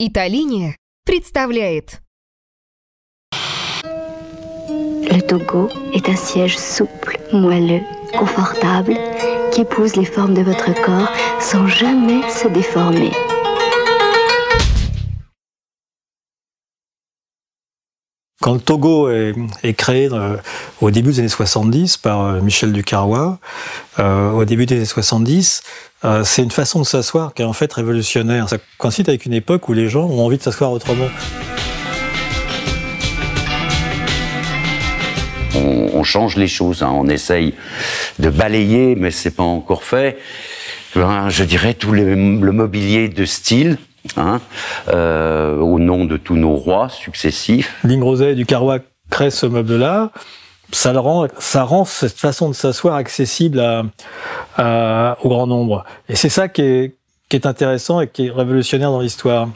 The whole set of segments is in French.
Италиния представляет. Le Togo est un siège souple, moelleux, confortable, qui épouse les formes de votre corps sans jamais se déformer. Quand le Togo est créé au début des années 70 par Michel Ducarrois, au début des années 70, c'est une façon de s'asseoir qui est en fait révolutionnaire. Ça coïncide avec une époque où les gens ont envie de s'asseoir autrement. On change les choses, hein. On essaye de balayer, mais c'est pas encore fait. Je dirais tout le mobilier de style, hein, au nom de tous nos rois successifs. Lingrosset et Ducarrois créent ce meuble-là. Ça rend cette façon de s'asseoir accessible au grand nombre. Et c'est ça qui est intéressant et qui est révolutionnaire dans l'histoire.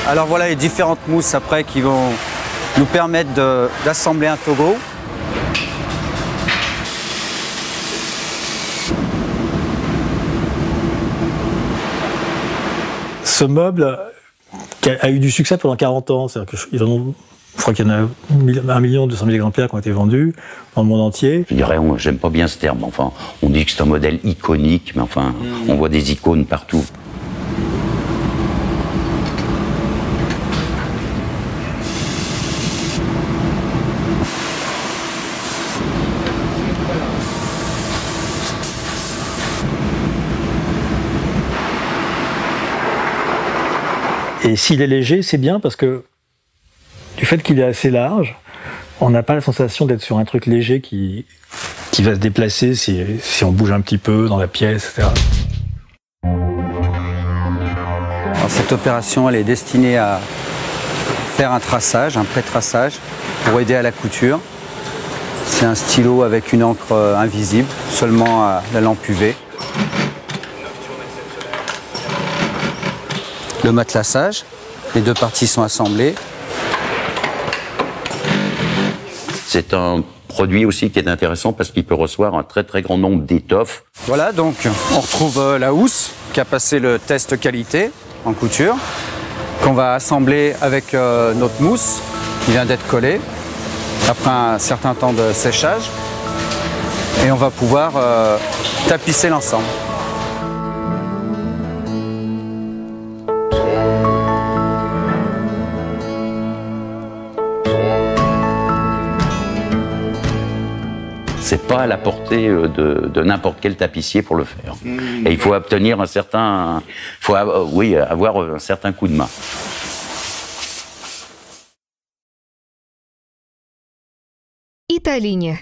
Alors voilà les différentes mousses après qui vont nous permettre d'assembler un Togo. Ce meuble a eu du succès pendant 40 ans. Je crois qu'il y en a 1 200 000 exemplaires qui ont été vendus dans le monde entier. Je dirais, j'aime pas bien ce terme, enfin, on dit que c'est un modèle iconique, mais enfin, on voit des icônes partout. Et s'il est léger, c'est bien parce que du fait qu'il est assez large, on n'a pas la sensation d'être sur un truc léger qui va se déplacer si on bouge un petit peu dans la pièce, etc. Alors cette opération, elle est destinée à faire un traçage, un pré-traçage, pour aider à la couture. C'est un stylo avec une encre invisible, seulement à la lampe UV. Le matelassage, les deux parties sont assemblées. C'est un produit aussi qui est intéressant parce qu'il peut recevoir un très très grand nombre d'étoffes. Voilà, donc on retrouve la housse qui a passé le test qualité en couture, qu'on va assembler avec notre mousse qui vient d'être collée après un certain temps de séchage. Et on va pouvoir tapisser l'ensemble. C'est pas à la portée de n'importe quel tapissier pour le faire. Et il faut obtenir avoir un certain coup de main. Италиния.